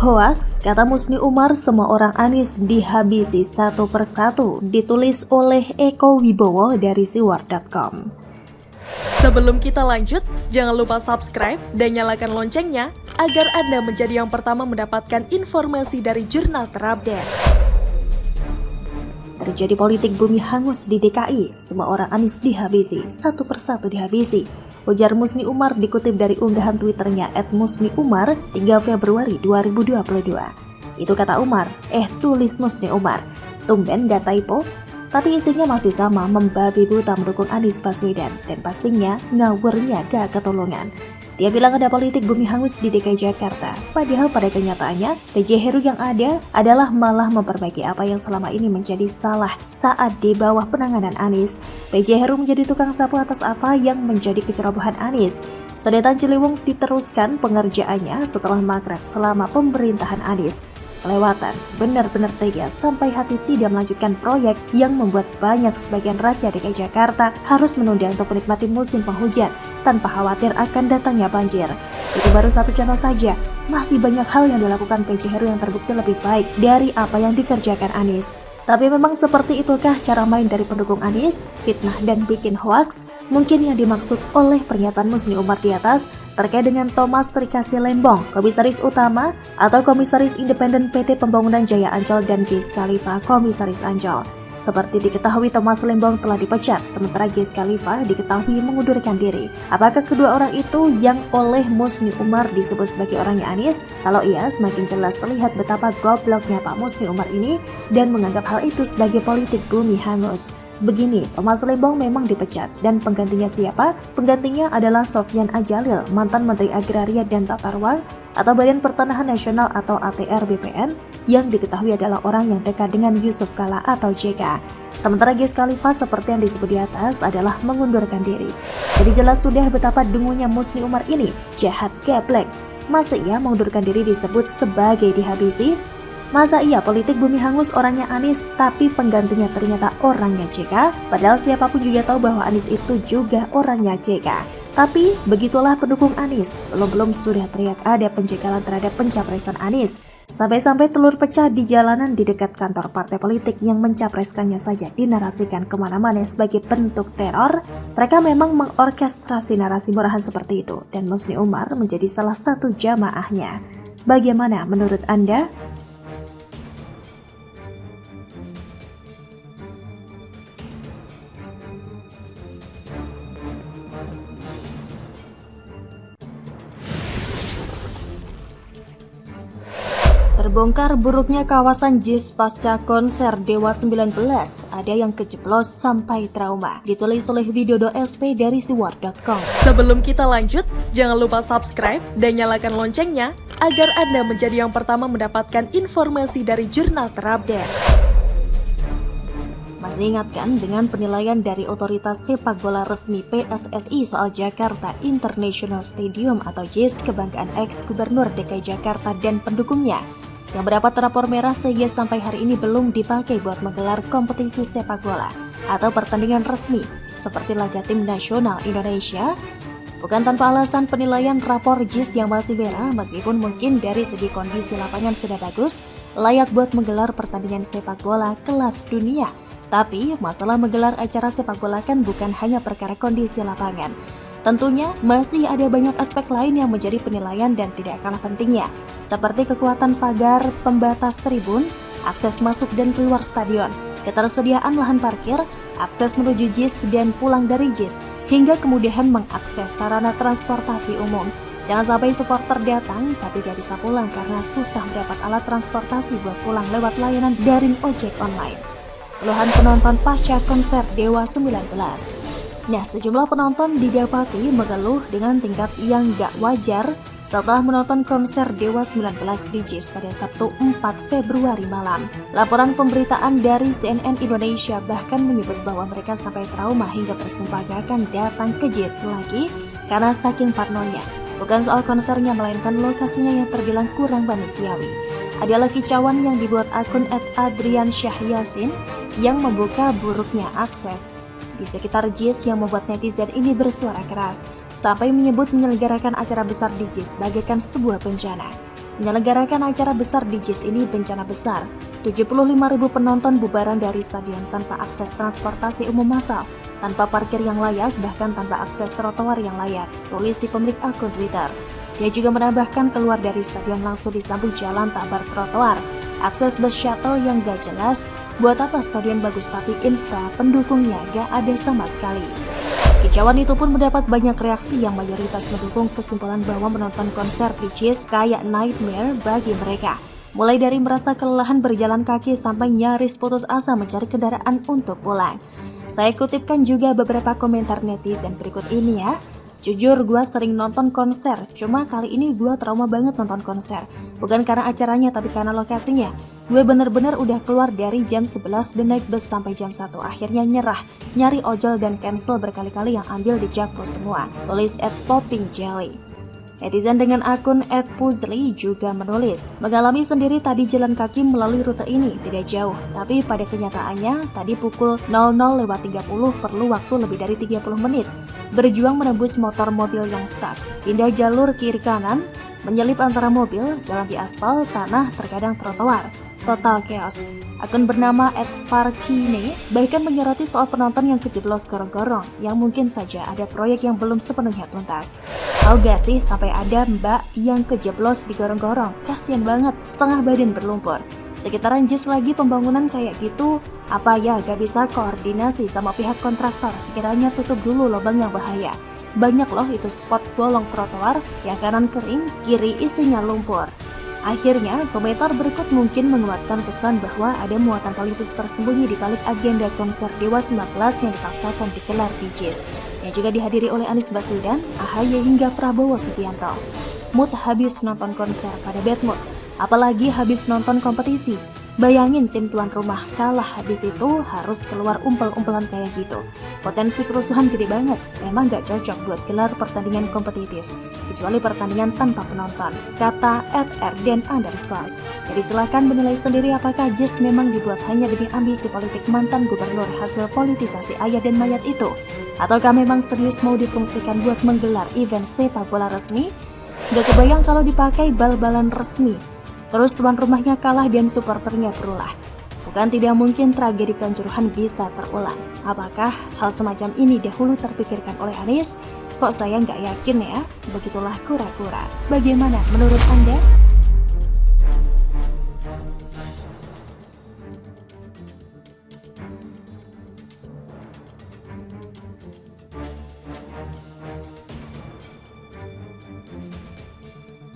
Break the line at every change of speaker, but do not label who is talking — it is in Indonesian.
Hoaks, kata Musni Umar, semua orang Anies dihabisi satu persatu, ditulis oleh Eko Wibowo dari siwar.com.
Sebelum kita lanjut, jangan lupa subscribe dan nyalakan loncengnya agar Anda menjadi yang pertama mendapatkan informasi dari jurnal terupdate.
Terjadi politik bumi hangus di DKI, semua orang Anies dihabisi, satu persatu dihabisi. Ujar Musni Umar dikutip dari unggahan Twitternya @musniumar 3 Februari 2022. Itu kata Umar, tulis Musni Umar. Tumben gak typo? Tapi isinya masih sama, membabi buta mendukung Anies Baswedan dan pastinya ngawurnya gak ketolongan. Dia bilang ada politik bumi hangus di DKI Jakarta, padahal pada kenyataannya PJ Heru yang ada adalah malah memperbaiki apa yang selama ini menjadi salah saat di bawah penanganan Anies. PJ Heru menjadi tukang sapu atas apa yang menjadi kecerobohan Anies. Sodetan Ciliwung diteruskan pengerjaannya setelah mangkrak selama pemerintahan Anies. Kelewatan, benar-benar tega sampai hati tidak melanjutkan proyek yang membuat banyak sebagian rakyat DKI Jakarta harus menunda untuk menikmati musim penghujan tanpa khawatir akan datangnya banjir. Itu baru satu contoh saja, masih banyak hal yang dilakukan PJ Heru yang terbukti lebih baik dari apa yang dikerjakan Anies. Tapi memang seperti itukah cara main dari pendukung Anies? Fitnah dan bikin hoaks? Mungkin yang dimaksud oleh pernyataan Musni Umar di atas terkait dengan Thomas Trikasih Lembong, Komisaris Utama atau Komisaris Independen PT Pembangunan Jaya Ancol dan Gies Khalifa, Komisaris Ancol. Seperti diketahui Thomas Lembong telah dipecat, sementara Gies Khalifa diketahui mengundurkan diri. Apakah kedua orang itu yang oleh Musni Umar disebut sebagai orangnya Anies? Kalau iya, semakin jelas terlihat betapa gobloknya Pak Musni Umar ini dan menganggap hal itu sebagai politik bumi hangus. Begini, Thomas Lembong memang dipecat dan penggantinya siapa? Penggantinya adalah Sofyan Ajalil, mantan Menteri Agraria dan Tata Ruang atau Badan Pertanahan Nasional atau ATR BPN yang diketahui adalah orang yang dekat dengan Yusuf Kala atau JK. Sementara Gies Khalifa seperti yang disebut di atas adalah mengundurkan diri. Jadi jelas sudah betapa dengunya Musni Umar ini, jahat geblek. Masa ia mengundurkan diri disebut sebagai dihabisi? Masa iya politik bumi hangus orangnya Anies tapi penggantinya ternyata orangnya JK? Padahal siapapun juga tahu bahwa Anies itu juga orangnya JK. Tapi begitulah pendukung Anies, belum sudah teriak ada penjagalan terhadap pencapresan Anies. Sampai-sampai telur pecah di jalanan di dekat kantor partai politik yang mencapreskannya saja dinarasikan kemana-mana sebagai bentuk teror. Mereka memang mengorkestrasi narasi murahan seperti itu dan Musni Umar menjadi salah satu jamaahnya. Bagaimana menurut Anda? Terbongkar buruknya kawasan JIS pasca konser Dewa 19, ada yang kejeblos sampai trauma. Ditulis oleh Widodo SP dari siwar.com.
Sebelum kita lanjut, jangan lupa subscribe dan nyalakan loncengnya agar Anda menjadi yang pertama mendapatkan informasi dari jurnal terupdate.
Masih ingatkan dengan penilaian dari otoritas sepak bola resmi PSSI soal Jakarta International Stadium atau JIS kebanggaan ex-gubernur DKI Jakarta dan pendukungnya yang mendapat rapor merah sehingga sampai hari ini belum dipakai buat menggelar kompetisi sepak bola atau pertandingan resmi seperti laga tim nasional Indonesia. Bukan tanpa alasan penilaian rapor JIS yang masih merah meskipun mungkin dari segi kondisi lapangan sudah bagus, layak buat menggelar pertandingan sepak bola kelas dunia. Tapi masalah menggelar acara sepak bola kan bukan hanya perkara kondisi lapangan. Tentunya masih ada banyak aspek lain yang menjadi penilaian dan tidak kalah pentingnya, seperti kekuatan pagar pembatas tribun, akses masuk dan keluar stadion, ketersediaan lahan parkir, akses menuju JIS dan pulang dari JIS, hingga kemudahan mengakses sarana transportasi umum. Jangan sampai supporter datang tapi gak bisa pulang karena susah mendapat alat transportasi buat pulang lewat layanan daring ojek online. Keluhan penonton pasca konser Dewa 19. Nah, sejumlah penonton didapati mengeluh dengan tingkat yang gak wajar setelah menonton konser Dewa 19 di JIS pada Sabtu 4 Februari malam. Laporan pemberitaan dari CNN Indonesia bahkan menyebut bahwa mereka sampai trauma hingga bersumpah gak akan datang ke JIS lagi karena saking parnonya. Bukan soal konsernya, melainkan lokasinya yang terbilang kurang manusiawi. Adalah kicauan yang dibuat akun @adriansyahyasin yang membuka buruknya akses di sekitar JIS yang membuat netizen ini bersuara keras sampai menyebut menyelenggarakan acara besar di JIS bagaikan sebuah bencana. Menyelenggarakan acara besar di JIS ini bencana besar. 75.000 penonton bubaran dari stadion tanpa akses transportasi umum massal, tanpa parkir yang layak, bahkan tanpa akses trotoar yang layak, tulis si pemilik akun Twitter. Dia juga menambahkan keluar dari stadion langsung disambung jalan tak bertrotoar, akses bus shuttle yang gak jelas. Buat apa stadion bagus tapi infra pendukungnya gak ada sama sekali. Kicauan itu pun mendapat banyak reaksi yang mayoritas mendukung kesimpulan bahwa menonton konser di JIS kayak nightmare bagi mereka. Mulai dari merasa kelelahan berjalan kaki sampai nyaris putus asa mencari kendaraan untuk pulang. Saya kutipkan juga beberapa komentar netizen berikut ini ya. Jujur gue sering nonton konser, cuma kali ini gue trauma banget nonton konser. Bukan karena acaranya tapi karena lokasinya. Gue bener-bener udah keluar dari jam 11 dan naik bus sampai jam 1. Akhirnya nyerah, nyari ojol dan cancel berkali-kali yang ambil di Jakpro semua. Tulis @poppingjelly. Netizen dengan akun @puzli juga menulis, mengalami sendiri tadi jalan kaki melalui rute ini tidak jauh, tapi pada kenyataannya tadi pukul 00.30 perlu waktu lebih dari 30 menit. Berjuang menembus motor mobil yang stuck, pindah jalur kiri kanan, menyelip antara mobil, jalan di aspal, tanah, terkadang trotoar. Total chaos. Akun bernama @sparkine bahkan menyoroti soal penonton yang kejeblos gorong-gorong, yang mungkin saja ada proyek yang belum sepenuhnya tuntas. Tahu gak sih sampai ada mbak yang kejeblos di gorong-gorong? Kasian banget, setengah badan berlumpur. Sekitaran JIS lagi pembangunan kayak gitu, apa ya gak bisa koordinasi sama pihak kontraktor sekiranya tutup dulu lubang yang bahaya. Banyak loh itu spot bolong trotoar, yang kanan kering, kiri isinya lumpur. Akhirnya, komentar berikut mungkin menguatkan kesan bahwa ada muatan politis tersembunyi di balik agenda konser Dewa 19 yang dipaksakan digelar di JIS, yang juga dihadiri oleh Anies Baswedan, AHY hingga Prabowo Subianto. Mood habis nonton konser pada bad mood, apalagi habis nonton kompetisi. Bayangin tim tuan rumah kalah, habis itu harus keluar umpel-umpelan kayak gitu. Potensi kerusuhan gede banget, memang gak cocok buat gelar pertandingan kompetitif, kecuali pertandingan tanpa penonton, kata @rden_. Jadi silahkan menilai sendiri apakah JIS memang dibuat hanya demi ambisi politik mantan gubernur hasil politisasi ayah dan mayat itu, ataukah memang serius mau difungsikan buat menggelar event sepak bola resmi? Gak kebayang kalau dipakai bal-balan resmi, terus tuan rumahnya kalah dan supporternya berulah. Bukan tidak mungkin tragedi Kanjuruhan bisa terulang. Apakah hal semacam ini dahulu terpikirkan oleh Anies? Kok saya nggak yakin ya? Begitulah kura-kura. Bagaimana menurut Anda?